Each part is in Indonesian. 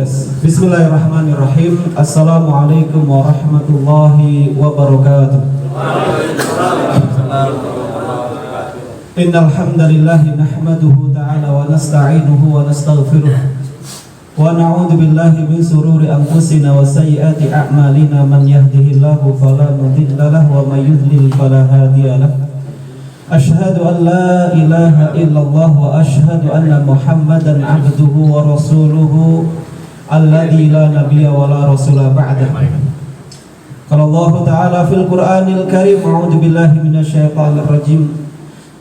Bismillahirrahmanirrahim. Assalamualaikum warahmatullahi wabarakatuh. Innal hamdalillah nahmaduhu ta'ala wa nasta'inuhu wa nastaghfiruh wa na'udzu billahi min sururi anfusina wa sayyiati a'malina. Man yahdihillahu fala mudilla lahu wa may yudlil fala hadiya lahu. Ashhadu an la ilaha illallah wa ashhadu anna Muhammadan abduhu wa rasuluhu alladzi la nabiyya wa la rasula ba'dah. Qala Allah ta'ala fil Qur'anil Karim, a'udzu billahi minasyaitonir rajim.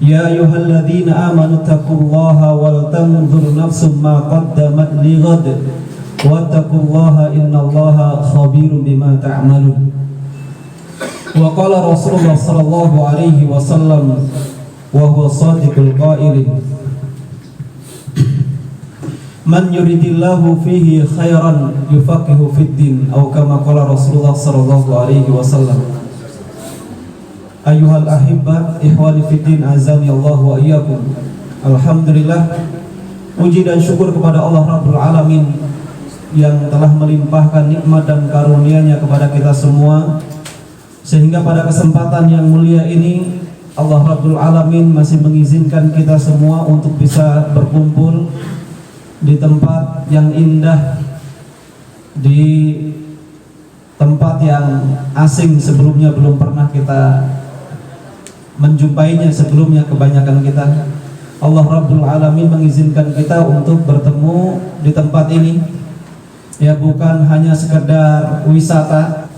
Ya ayyuhalladzina amanu taqullaha wal tanzur nafsum ma qaddamat lighad wattaqullaha innallaha khabirum bima ta'malun. Wa qala Rasulullah sallallahu alaihi wasallam wa huwa shadiqul qail, man yuridillahu fihi khairan yufaqihu fid din, atau kama qala Rasulullah sallallahu alaihi wasallam. Ayyuhal ahibba ikhwani fid din, azani Allah wa iyyakum. Alhamdulillah, puji dan syukur kepada Allah Rabbul Alamin yang telah melimpahkan nikmat dan karunia-Nya kepada kita semua, sehingga pada kesempatan yang mulia ini Allah Rabbul Alamin masih mengizinkan kita semua untuk bisa berkumpul di tempat yang indah, di tempat yang asing sebelumnya belum pernah kita menjumpainya sebelumnya. Kebanyakan kita, Allah Rabbul Alamin mengizinkan kita untuk bertemu di tempat ini, ya bukan hanya sekedar wisata,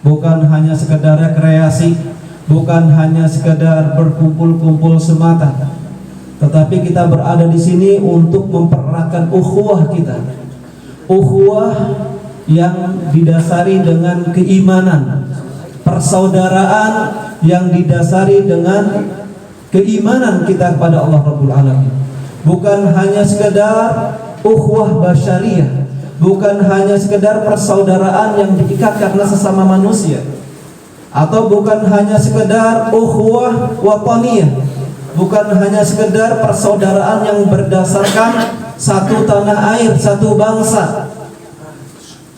bukan hanya sekedar rekreasi, bukan hanya sekedar berkumpul-kumpul semata, tetapi kita berada di sini untuk mempereratkan ukhuwah kita, ukhuwah yang didasari dengan keimanan, persaudaraan yang didasari dengan keimanan kita kepada Allah Rabbul Alamin. Bukan hanya sekedar ukhuwah basyariyah, bukan hanya sekedar persaudaraan yang diikat karena sesama manusia, atau bukan hanya sekedar ukhuwah wataniyah, bukan hanya sekedar persaudaraan yang berdasarkan satu tanah air, satu bangsa,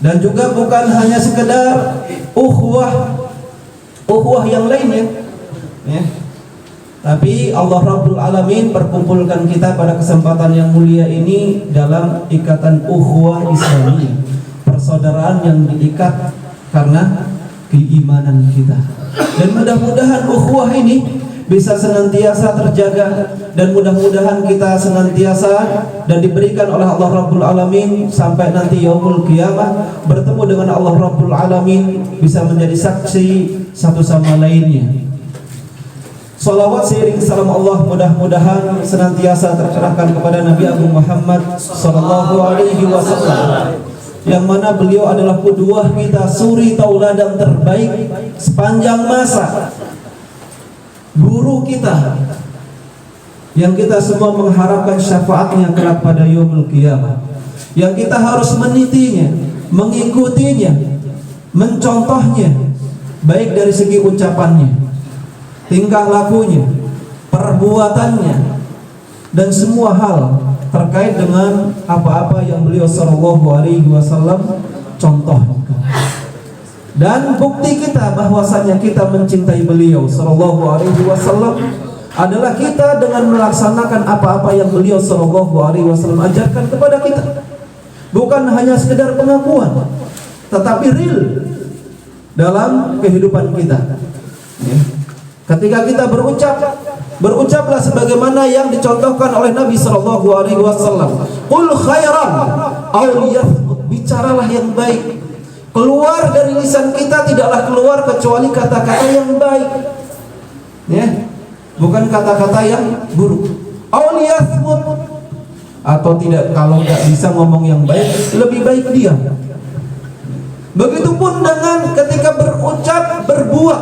dan juga bukan hanya sekedar ukhuwah yang lainnya, ya. Tapi Allah Rabbul Alamin perkumpulkan kita pada kesempatan yang mulia ini dalam ikatan ukhuwah Islamiyah, persaudaraan yang diikat karena keimanan kita. Dan mudah-mudahan ukhuwah ini bisa senantiasa terjaga, dan mudah-mudahan kita senantiasa dan diberikan oleh Allah Rabbul Alamin sampai nanti yaumul qiyamah bertemu dengan Allah Rabbul Alamin, bisa menjadi saksi satu sama lainnya. Salawat seiring salam Allah mudah-mudahan senantiasa tercurahkan kepada Nabi Agung Muhammad sallallahu alaihi wasallam, yang mana beliau adalah qudwah kita, suri tauladan terbaik sepanjang masa, guru kita yang kita semua mengharapkan syafaatnya kelak pada yaumul qiyamah, yang kita harus menitinya, mengikutinya, mencontohnya, baik dari segi ucapannya, tingkah lakunya, perbuatannya, dan semua hal terkait dengan apa-apa yang beliau sallallahu alaihi wasallam contohkan. Dan bukti kita bahwasanya kita mencintai beliau sallallahu alaihi wasallam adalah kita dengan melaksanakan apa-apa yang beliau sallallahu alaihi wasallam ajarkan kepada kita. Bukan hanya sekedar pengakuan, tetapi real dalam kehidupan kita, ya. Ketika kita berucaplah sebagaimana yang dicontohkan oleh Nabi sallallahu alaihi wasallam. Qul khairan aw liyasmut, bicaralah yang baik. Keluar dari lisan kita tidaklah keluar kecuali kata-kata yang baik, ya, bukan kata-kata yang buruk. Aw liyasmut, atau tidak, kalau tidak bisa ngomong yang baik, lebih baik diam. Begitupun dengan ketika berucap, berbuat,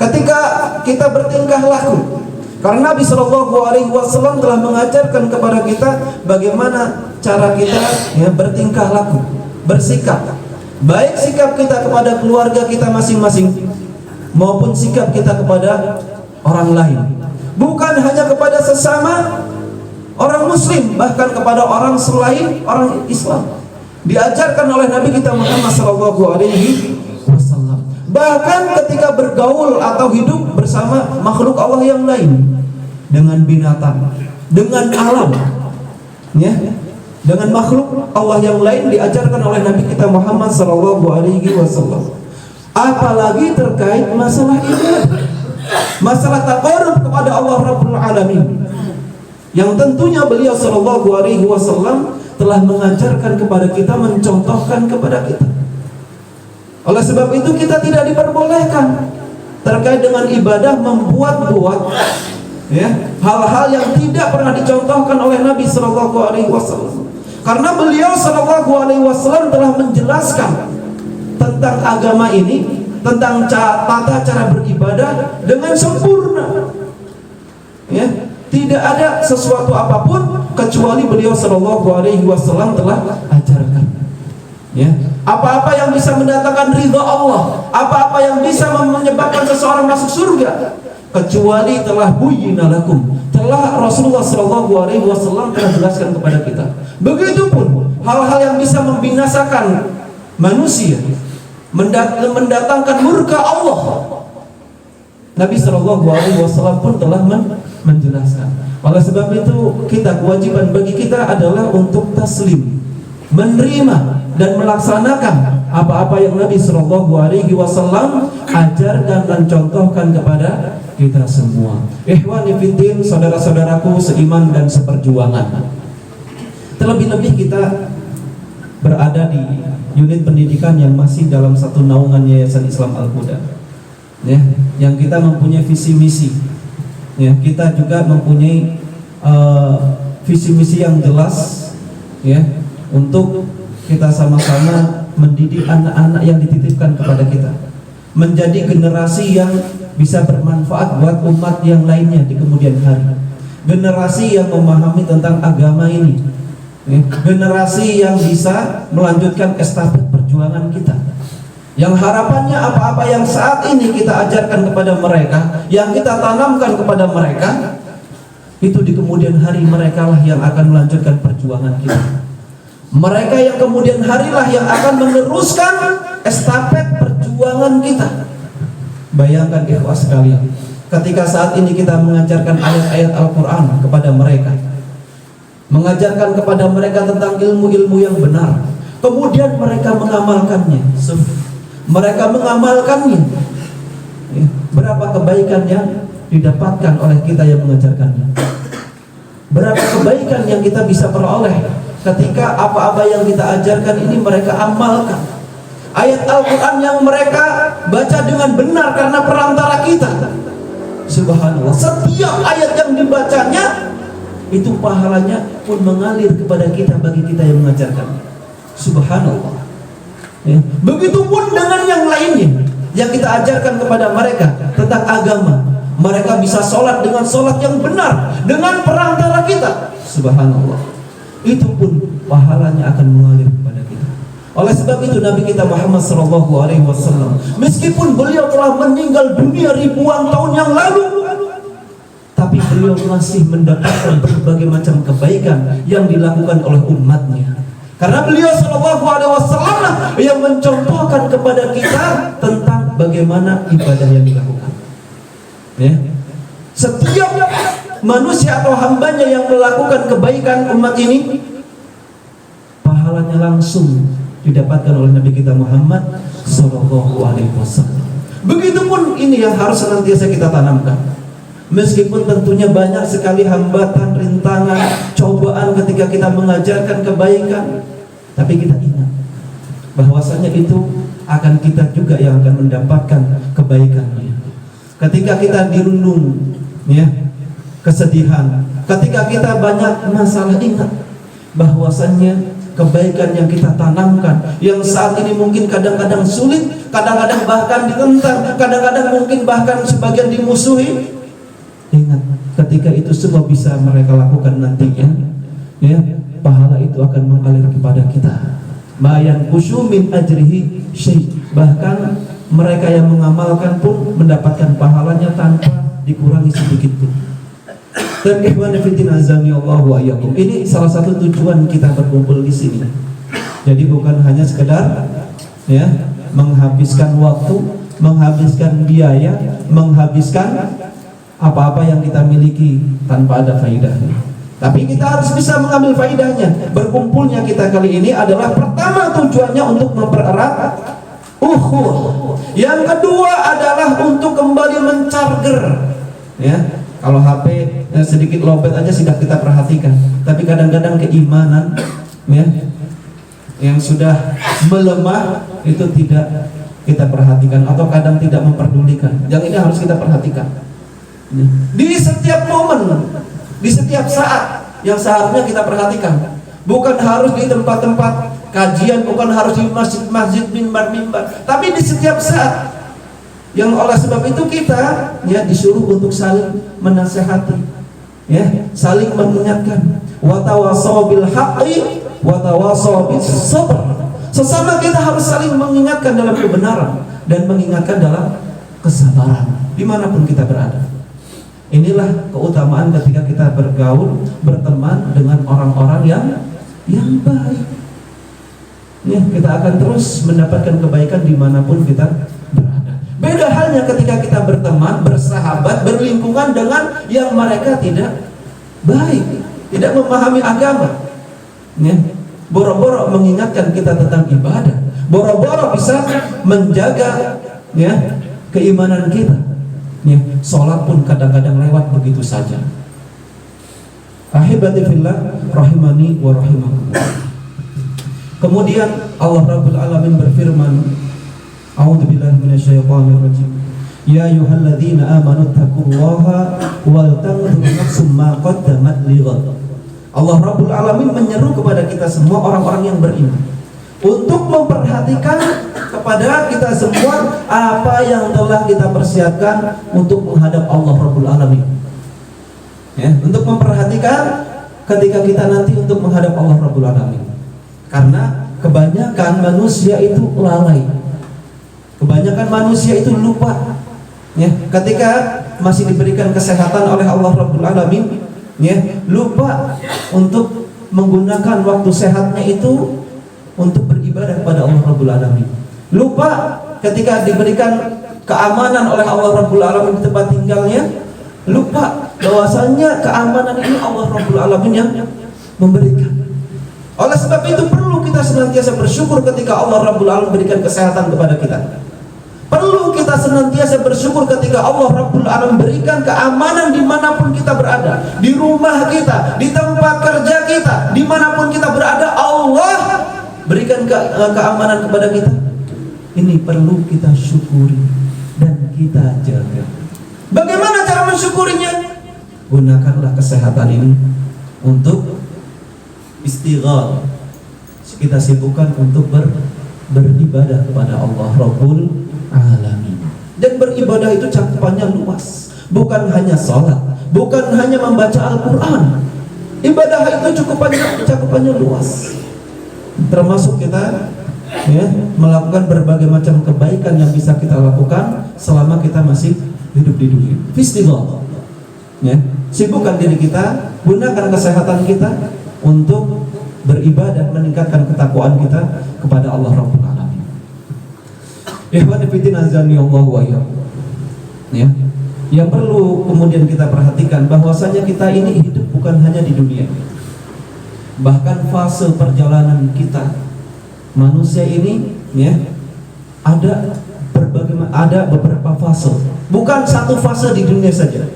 ketika kita bertingkah laku. Karena Nabi sallallahu alaihi wasallam telah mengajarkan kepada kita bagaimana cara kita, ya, bertingkah laku, bersikap. Baik sikap kita kepada keluarga kita masing-masing maupun sikap kita kepada orang lain. Bukan hanya kepada sesama orang muslim, bahkan kepada orang selain orang Islam. diajarkan oleh Nabi kita Muhammad sallallahu alaihi wasallam. Bahkan ketika bergaul atau hidup bersama makhluk Allah yang lain, dengan binatang, dengan alam, ya, dengan makhluk Allah yang lain diajarkan oleh Nabi kita Muhammad sallallahu alaihi wasallam. Apalagi terkait masalah ibadah, masalah taqarrub kepada Allah Rabbul Alamin, yang tentunya beliau sallallahu alaihi wasallam telah mengajarkan kepada kita, mencontohkan kepada kita. Oleh sebab itu kita tidak diperbolehkan terkait dengan ibadah membuat-buat, ya, hal-hal yang tidak pernah dicontohkan oleh Nabi sallallahu alaihi wasallam. Karena beliau sallallahu alaihi wasallam telah menjelaskan tentang agama ini, tentang tata cara beribadah dengan sempurna. Ya, tidak ada sesuatu apapun kecuali beliau sallallahu alaihi wasallam telah ajarkan. Ya, apa-apa yang bisa mendatangkan ridha Allah, apa-apa yang bisa menyebabkan seseorang masuk surga, kecuali telah buyyina lakum, telah Rasulullah sallallahu alaihi wasallam telah jelaskan kepada kita. Begitupun hal-hal yang bisa membinasakan manusia, mendatangkan murka Allah, Nabi sallallahu alaihi wasallam pun telah menjelaskan. Oleh sebab itu kewajiban bagi kita adalah untuk taslim, menerima dan melaksanakan apa-apa yang Nabi sallallahu alaihi wasallam ajarkan dan contohkan kepada kita semua. Ikhwani fiddin, saudara-saudaraku seiman dan seperjuangan. Terlebih-lebih kita berada di unit pendidikan yang masih dalam satu naungan Yayasan Islam Al-Huda, ya, yang kita mempunyai visi misi, ya, kita juga mempunyai visi misi yang jelas, ya, untuk kita sama-sama mendidik anak-anak yang dititipkan kepada kita menjadi generasi yang bisa bermanfaat buat umat yang lainnya di kemudian hari, generasi yang memahami tentang agama ini, ya, generasi yang bisa melanjutkan estafet perjuangan kita, yang harapannya apa-apa yang saat ini kita ajarkan kepada mereka, yang kita tanamkan kepada mereka, itu di kemudian hari mereka lah yang akan melanjutkan perjuangan kita. Mereka yang kemudian harilah yang akan meneruskan estafet perjuangan kita. Bayangkan ikhwah sekalian, ketika saat ini kita mengajarkan ayat-ayat Al-Quran kepada mereka, mengajarkan kepada mereka tentang ilmu-ilmu yang benar, kemudian mereka mengamalkannya, berapa kebaikan yang didapatkan oleh kita yang mengajarkannya, berapa kebaikan yang kita bisa peroleh ketika apa-apa yang kita ajarkan ini mereka amalkan. Ayat Al-Quran yang mereka baca dengan benar karena perantara kita, subhanallah, setiap ayat yang dibacanya itu pahalanya pun mengalir kepada kita bagi kita yang mengajarkan. Subhanallah, ya. Begitupun dengan yang lainnya yang kita ajarkan kepada mereka tentang agama. Mereka bisa sholat dengan sholat yang benar dengan perantara kita. Subhanallah, itu pun pahalanya akan mengalir kepada kita. Oleh sebab itu Nabi kita Muhammad sallallahu alaihi wasallam, meskipun beliau telah meninggal dunia ribuan tahun yang lalu, tapi beliau masih mendapatkan berbagai macam kebaikan yang dilakukan oleh umatnya. Karena beliau sallallahu alaihi wasallam yang mencontohkan kepada kita tentang bagaimana ibadah yang dilakukan. Ya. Setiap manusia atau hambanya yang melakukan kebaikan umat ini, pahalanya langsung didapatkan oleh Nabi kita Muhammad sallallahu alaihi wasallam. Begitupun ini yang harus senantiasa kita tanamkan. Meskipun tentunya banyak sekali hambatan, rintangan, cobaan ketika kita mengajarkan kebaikan, tapi kita ingat bahwasanya itu akan kita juga yang akan mendapatkan kebaikannya. Ketika kita dirundung, ya, kesedihan, ketika kita banyak masalah, ingat bahwasannya kebaikan yang kita tanamkan, yang saat ini mungkin kadang-kadang sulit, kadang-kadang bahkan ditentang, kadang-kadang mungkin bahkan sebagian dimusuhi, ingat ketika itu semua bisa mereka lakukan nantinya, ya, pahala itu akan mengalir kepada kita. Mayan kusyumin ajrihi syai', bahkan mereka yang mengamalkan pun mendapatkan pahalanya tanpa dikurangi sedikit pun. Dan ikhwan fillah azani Allah wa iyyakum, ini salah satu tujuan kita berkumpul di sini. Jadi bukan hanya sekedar ya menghabiskan waktu, menghabiskan biaya, menghabiskan apa-apa yang kita miliki tanpa ada faedahnya. Tapi kita harus bisa mengambil faedahnya. Berkumpulnya kita kali ini adalah pertama tujuannya untuk mempererat ukhuwah. Yang kedua adalah untuk kembali mencharger. Ya, kalau HP sedikit lowbat aja sudah kita perhatikan. Tapi kadang-kadang keimanan ya yang sudah melemah itu tidak kita perhatikan atau kadang tidak memperdulikan. Yang ini harus kita perhatikan. Di setiap momen, di setiap saat yang seharusnya kita perhatikan. Bukan harus di tempat-tempat kajian, bukan harus di masjid-masjid, mimbar-mimbar, tapi di setiap saat. Yang oleh sebab itu kita ya disuruh untuk saling menasehati, ya, saling mengingatkan. Wa tawassaw bil haqqi wa tawassaw bis sabr. Sesama kita harus saling mengingatkan dalam kebenaran dan mengingatkan dalam kesabaran dimanapun kita berada. Inilah keutamaan ketika kita bergaul, berteman dengan orang-orang yang baik. Ya, kita akan terus mendapatkan kebaikan dimanapun kita berada. Beda halnya ketika kita berteman, bersahabat, berlingkungan dengan yang mereka tidak baik, tidak memahami agama. Ya, boro-boro mengingatkan kita tentang ibadah, boro-boro bisa menjaga ya keimanan kita. Ya, sholat pun kadang-kadang lewat begitu saja. Ahibati fillah rahimani wa rahimakumullah. Kemudian Allah Rabbul Alamin berfirman, A'udzubillahi minasyaitonir rajim. Ya ayyuhalladzina amanu taqullaha wal tanzur nafsum ma qaddamat lighad. Allah Rabbul Alamin menyeru kepada kita semua orang-orang yang beriman untuk memperhatikan kepada kita semua apa yang telah kita persiapkan untuk menghadap Allah Rabbul Alamin. Ya, untuk memperhatikan ketika kita nanti untuk menghadap Allah Rabbul Alamin. Karena kebanyakan manusia itu lalai. Kebanyakan manusia itu lupa. Ya, ketika masih diberikan kesehatan oleh Allah Rabbul Alamin, ya, lupa untuk menggunakan waktu sehatnya itu untuk beribadah kepada Allah Rabbul Alamin. Lupa ketika diberikan keamanan oleh Allah Rabbul Alamin di tempat tinggalnya, lupa bahwasanya keamanan ini Allah Rabbul Alamin yang memberikan. Oleh sebab itu perlu kita senantiasa bersyukur ketika Allah Rabbul Alamin berikan kesehatan kepada kita. Perlu kita senantiasa bersyukur ketika Allah Rabbul Alamin berikan keamanan dimanapun kita berada, di rumah kita, di tempat kerja kita, dimanapun kita berada, Allah berikan keamanan kepada kita. Ini perlu kita syukuri dan kita jaga. Bagaimana cara mensyukurinya? Gunakanlah kesehatan ini untuk istighfar. Kita sibukkan untuk beribadah kepada Allah Rabbul Alamin. Dan beribadah itu cakupannya luas. Bukan hanya sholat, bukan hanya membaca Al-Quran. Ibadah itu cakupannya luas. Termasuk kita ya, melakukan berbagai macam kebaikan yang bisa kita lakukan selama kita masih hidup di dunia. Istighfar. Ya, sibukkan diri kita, gunakan kesehatan kita untuk beribadah, meningkatkan ketakwaan kita kepada Allah Rabbul Alamin. Ikhwan fillah azani Allah wa iyyakum. Ya. Yang perlu kemudian kita perhatikan bahwasanya kita ini hidup bukan hanya di dunia. Bahkan fase perjalanan kita manusia ini ya ada beberapa fase. Bukan satu fase di dunia saja.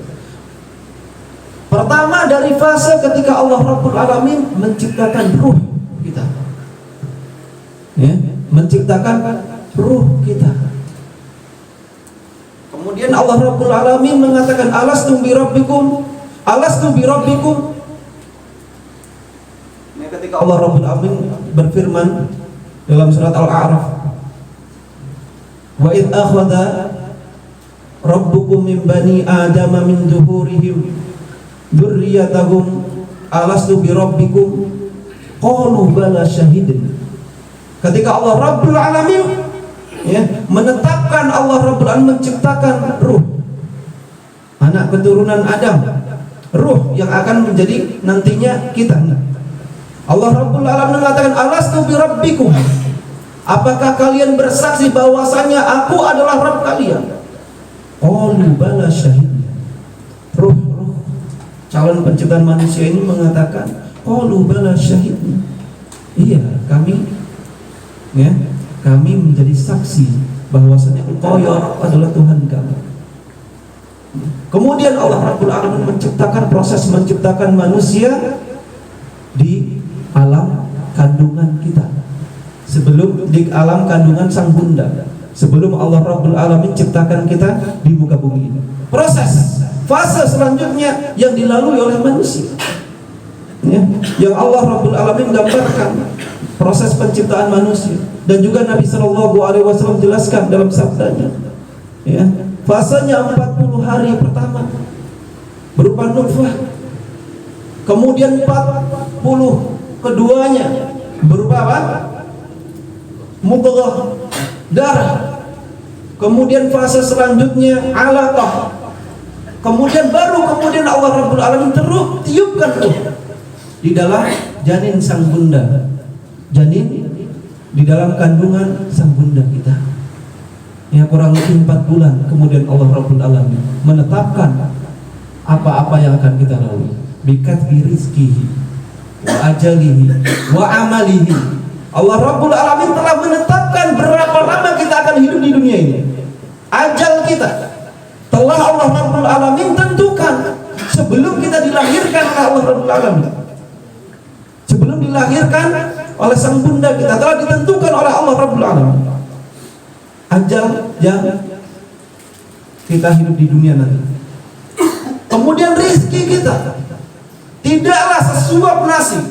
Pertama dari fase ketika Allah Rabbul Alamin menciptakan ruh kita. Ya, menciptakan ruh kita. Kemudian Allah Rabbul Alamin mengatakan alastu bi rabbikum, alastu bi rabbikum. Ketika Allah Rabbul Alamin berfirman dalam surat Al-A'raf, wa idh akhadha rabbukum min bani adama min zuhurihim dzurriyyatahum alastu bi rabbikum qalu bala syahidin. Ketika Allah Rabbul Alamin ya, menetapkan, Allah Rabbul Alamin menciptakan ruh anak keturunan Adam, ruh yang akan menjadi nantinya kita. Allah Rabbul Alamin mengatakan, alastu bi rabbikum, apakah kalian bersaksi bahwasanya aku adalah Rabb kalian? Qalu bala syahidna. Ruh calon penciptaan manusia ini mengatakan, qalu bala syahidna. Iya, kami menjadi saksi bahwasanya Engkau ya Rabb adalah Tuhan kami. Kemudian Allah Rabbul Alamin proses menciptakan manusia di alam kandungan kita. Sebelum di alam kandungan sang bunda, sebelum Allah Rabbul Alamin ciptakan kita di muka bumi ini. Proses fase selanjutnya yang dilalui oleh manusia, yang Allah Rabbul Alamin gambarkan proses penciptaan manusia, dan juga Nabi Shallallahu Alaihi Wasallam jelaskan dalam sabdanya, fasenya 40 hari pertama berupa nutfah, kemudian 40 keduanya berupa apa? Mudghah, darah. Kemudian fase selanjutnya alaqah. Kemudian Allah Rabbul Alamin tiupkan di dalam janin sang bunda, janin di dalam kandungan sang bunda kita. Ya, kurang lebih 4 bulan. Kemudian Allah Rabbul Alamin menetapkan apa-apa yang akan kita lalui. Bikatbi rizkihi wa ajalihi wa amalihi. Allah Rabbul Alamin telah menetapkan berapa lama kita akan hidup di dunia ini. Ajal kita telah Allah Rabbul Alamin tentukan sebelum kita dilahirkan oleh Allah Rabbul Alamin. Sebelum dilahirkan oleh sang bunda kita telah ditentukan oleh Allah Rabbul Alamin ajal yang kita hidup di dunia nanti. Kemudian rizki kita tidaklah sesuap nasi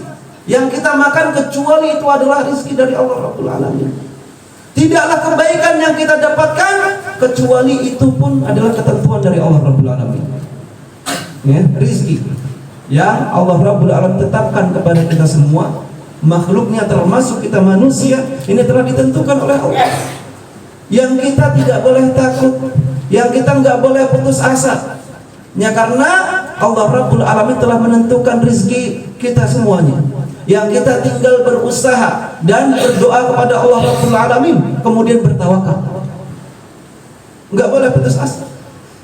yang kita makan kecuali itu adalah rizki dari Allah Rabbul Alamin. Tidaklah kebaikan yang kita dapatkan kecuali itu pun adalah ketentuan dari Allah Rabbul Alamin. Rizki yang Allah Rabbul Alamin tetapkan kepada kita semua, makhluknya termasuk kita manusia, ini telah ditentukan oleh Allah. Yang kita tidak boleh takut, yang kita nggak boleh putus asa, karena Allah Rabbul Alamin telah menentukan rizki kita semuanya. Yang kita tinggal berusaha dan berdoa kepada Allah Rabbul Alamin, kemudian bertawakal. Nggak boleh putus asa,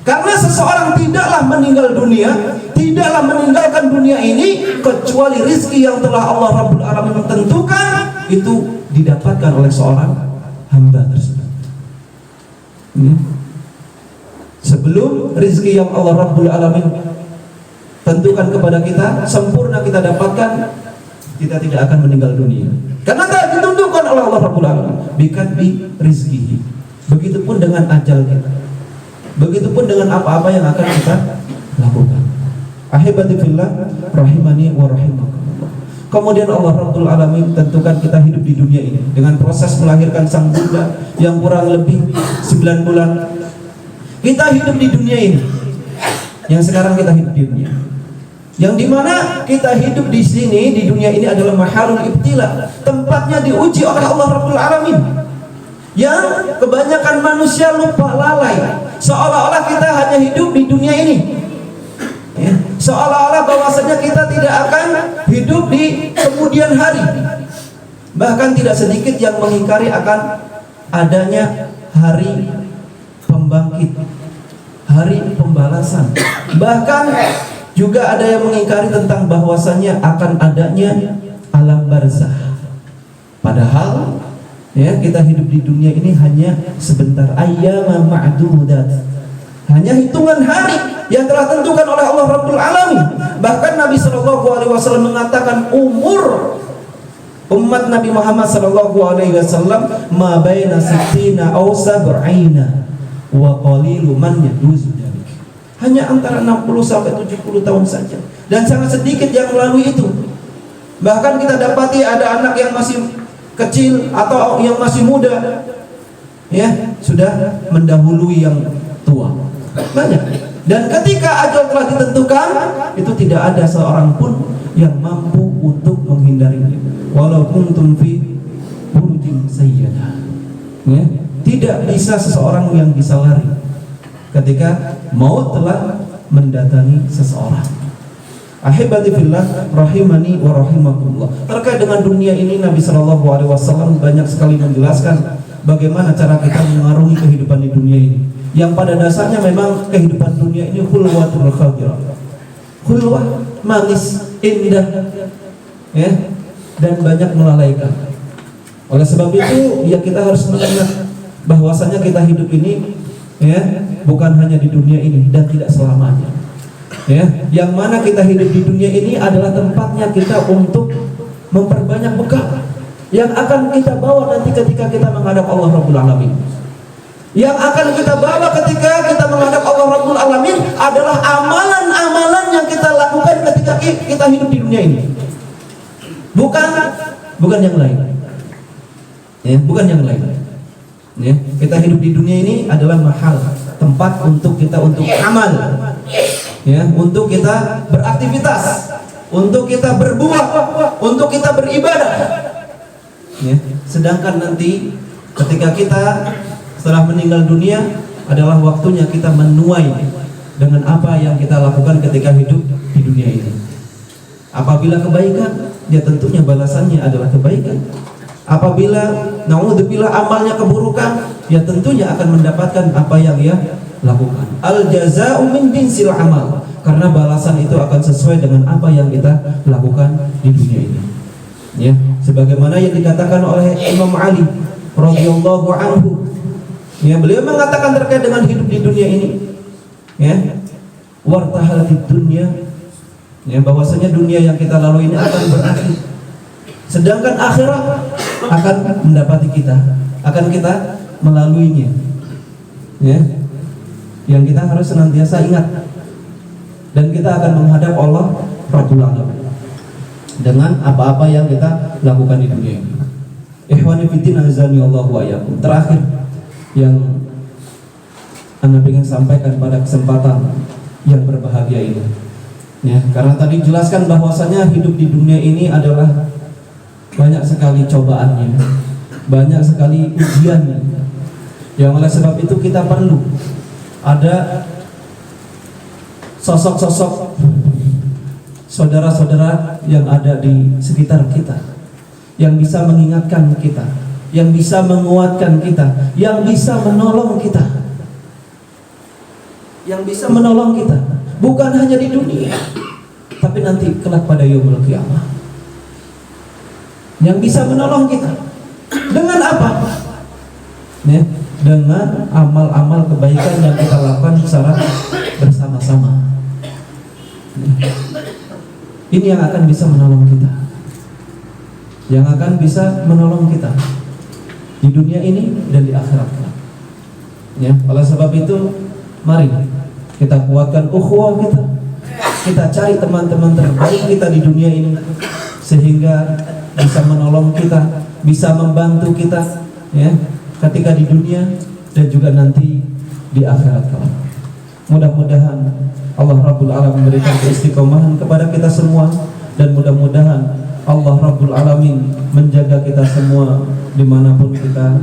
karena seseorang tidaklah meninggal dunia, tidaklah meninggalkan dunia ini kecuali rizki yang telah Allah Rabbul Alamin tentukan itu didapatkan oleh seorang hamba tersebut. Sebelum rizki yang Allah Rabbul Alamin tentukan kepada kita sempurna kita dapatkan, kita tidak akan meninggal dunia, karena telah ditentukan oleh Allah Rabbul Alamin. Bikatbi rizkihi. Begitupun dengan ajal kita, begitupun dengan apa-apa yang akan kita lakukan. Ahibati fillah rahimani wa rahimakumullah. Kemudian Allah Rabbul Alamin tentukan kita hidup di dunia ini dengan proses melahirkan sang bunda yang kurang lebih 9 bulan. Kita hidup di dunia ini, yang sekarang kita hidup di dunia, yang dimana kita hidup di sini di dunia ini adalah mahalul ibtila, tempatnya diuji oleh Allah Rabbul Alamin. Yang kebanyakan manusia lupa lalai, seolah-olah kita hanya hidup di dunia ini, seolah-olah bahwasanya kita tidak akan hidup di kemudian hari. Bahkan tidak sedikit yang mengingkari akan adanya hari pembangkit, hari pembalasan. Bahkan juga ada yang mengingkari tentang bahwasanya akan adanya alam barzah. Padahal kita hidup di dunia ini hanya sebentar, ayyama ma'dudat, hanya hitungan hari yang telah tentukan oleh Allah Rabbul Alamin. Bahkan Nabi Shallallahu Alaihi Wasallam mengatakan umur umat Nabi Muhammad Shallallahu Alaihi Wasallam ma baina sittina aw sab'ina wa qalilu man yajuzu dzalik, hanya antara 60 sampai 70 tahun saja, dan sangat sedikit yang melalui itu. Bahkan kita dapati ada anak yang masih kecil atau yang masih muda sudah mendahului yang tua, banyak. Dan ketika ajal telah ditentukan, itu tidak ada seorang pun yang mampu untuk menghindarinya, walau kuntum fi burujin sayyidah. Tidak bisa seseorang yang bisa lari ketika maut telah mendatangi seseorang. Ahibati fillah rahimani wa rahimakumullah. Terkait dengan dunia ini Nabi Shallallahu alaihi wasallam banyak sekali menjelaskan bagaimana cara kita mengarungi kehidupan di dunia ini. Yang pada dasarnya memang kehidupan dunia ini khulwatul khadirah. Khulwah, manis, indah, ya, dan banyak melalaikan. Oleh sebab itu, ya kita harus mengingat bahwasanya kita hidup ini, ya, bukan hanya di dunia ini dan tidak selamanya. Ya, yang mana kita hidup di dunia ini adalah tempatnya kita untuk memperbanyak bekal yang akan kita bawa nanti ketika kita menghadap Allah Rabbul Alamin. Yang akan kita bawa ketika kita menghadap Allah Rabbul Alamin adalah amalan-amalan yang kita lakukan ketika kita hidup di dunia ini. Bukan yang lain. Ya, bukan yang lain. Ya, kita hidup di dunia ini adalah mahal, tempat untuk kita untuk amal. Ya, untuk kita beraktivitas, untuk kita berbuah, untuk kita beribadah. Ya, sedangkan nanti ketika kita setelah meninggal dunia adalah waktunya kita menuai dengan apa yang kita lakukan ketika hidup di dunia ini. Apabila kebaikan, ya tentunya balasannya adalah kebaikan. Apabila naudzubillah amalnya keburukan, ya tentunya akan mendapatkan apa yang ia lakukan. Al jazaa'u min jinsil amal, karena balasan itu akan sesuai dengan apa yang kita lakukan di dunia ini. Ya, sebagaimana yang dikatakan oleh Imam Ali radhiyallahu anhu. Ya, beliau mengatakan terkait dengan hidup di dunia ini. Ya. Wartahalatid dunya. Ya, bahwasanya dunia yang kita lalui ini akan berakhir. Sedangkan akhirat akan mendapati kita, akan kita melaluinya. Ya. Yang kita harus senantiasa ingat, dan kita akan menghadap Allah Rabbul Alamin dengan apa-apa yang kita lakukan di dunia ini. Ikhwani fiddin azani Allah wa iyyakum. Terakhir yang Anda ingin sampaikan pada kesempatan yang berbahagia ini, ya, karena tadi jelaskan bahwasanya hidup di dunia ini adalah banyak sekali cobaannya, banyak sekali ujiannya. Yang oleh sebab itu kita perlu ada sosok-sosok saudara-saudara yang ada di sekitar kita, yang bisa mengingatkan kita, yang bisa menguatkan kita, yang bisa menolong kita, yang bisa menolong kita, bukan hanya di dunia, tapi nanti kelak pada yaumul qiyamah. Yang bisa menolong kita dengan apa? Ya, dengan amal-amal kebaikan yang kita lakukan secara bersama-sama. Ini yang akan bisa menolong kita, yang akan bisa menolong kita di dunia ini dan di akhirat. Ya, oleh sebab itu, mari kita kuatkan ukhuwah kita. Kita cari teman-teman terbaik kita di dunia ini, sehingga bisa menolong kita, bisa membantu kita, ya, ketika di dunia dan juga nanti di akhirat kelak. Mudah-mudahan Allah Rabbul Alamin memberikan keistiqomahan kepada kita semua, dan mudah-mudahan Allah Rabbul Alamin menjaga kita semua dimanapun kita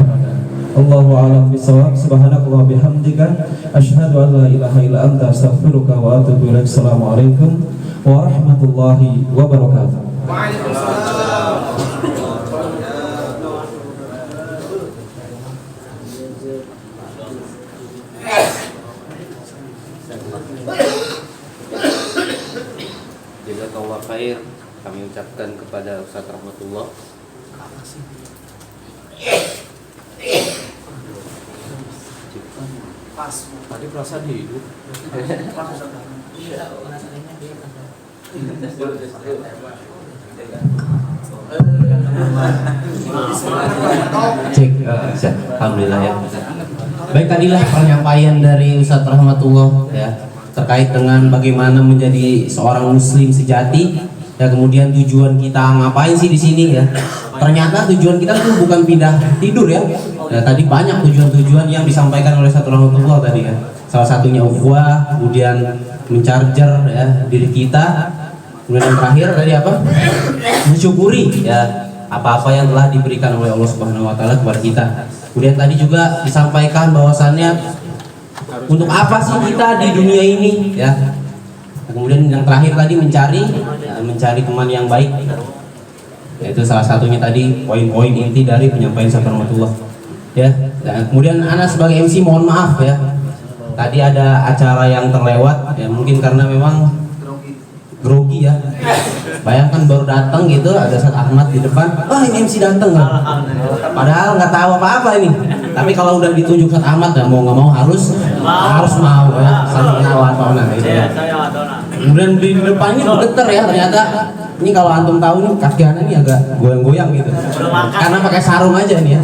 berada. Allahu a'lam bishawab. Subhanakallah bihamdika asyhadu an la ilaha illa anta astaghfiruka wa atubu ilaik. Assalamualaikum warahmatullahi wabarakatuh. Jazakallah khair kami ucapkan kepada Ustaz Rahmatullah. Pas Tadi perasaan hidup. Cek, alhamdulillah ya. Baik, tadilah penyampaian dari Ustaz Rahmatullah ya, terkait dengan bagaimana menjadi seorang muslim sejati. Ya, kemudian tujuan kita ngapain sih di sini ya? Ternyata tujuan kita itu bukan pindah tidur ya. Ya, tadi banyak tujuan-tujuan yang disampaikan oleh Ustaz Rahmatullah tadi ya. Salah satunya ukhuwah, kemudian mencarger ya diri kita. Kemudian yang terakhir tadi apa? Mensyukuri ya apa-apa yang telah diberikan oleh Allah Subhanahu wa taala kepada kita. Kemudian tadi juga disampaikan bahwasannya untuk apa sih kita di dunia ini ya? Kemudian yang terakhir tadi mencari teman yang baik. Itu salah satunya tadi poin-poin inti dari penyampaian Ustaz Rahmatullah. Ya. Dan kemudian Ana sebagai MC mohon maaf ya. Tadi ada acara yang terlewat ya, mungkin karena memang grogi ya. Bayangkan baru datang gitu ada Ustaz Ahmad di depan, ini MC datang kan. Padahal nggak tahu apa-apa ini. Tapi kalau udah ditunjuk Ustaz Ahmad dan mau nggak mau harus mau ya. Saling kenal atau gitu ya. Kemudian di depannya bergetar ya ternyata. Ini kalau antum tahu nih kaki Ana ini agak goyang-goyang gitu. Karena pakai sarung aja nih ya.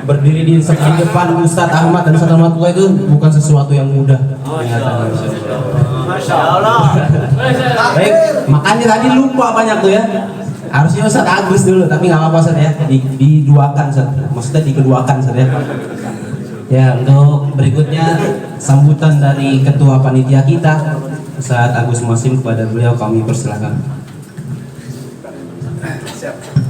Berdiri di depan Ustadz Ahmad dan Ustadz Rahmatullah itu bukan sesuatu yang mudah. Masya Allah. Baik, makanya tadi lupa banyak tuh ya. Harusnya Ustadz Agus dulu, tapi nggak apa-apa Ustadz ya. Diduakan Ustadz. Maksudnya dikeduakan Ustadz ya. Ya, untuk berikutnya sambutan dari Ketua Panitia kita Ustadz Agus Muhsin, kepada beliau kami persilakan. Siap.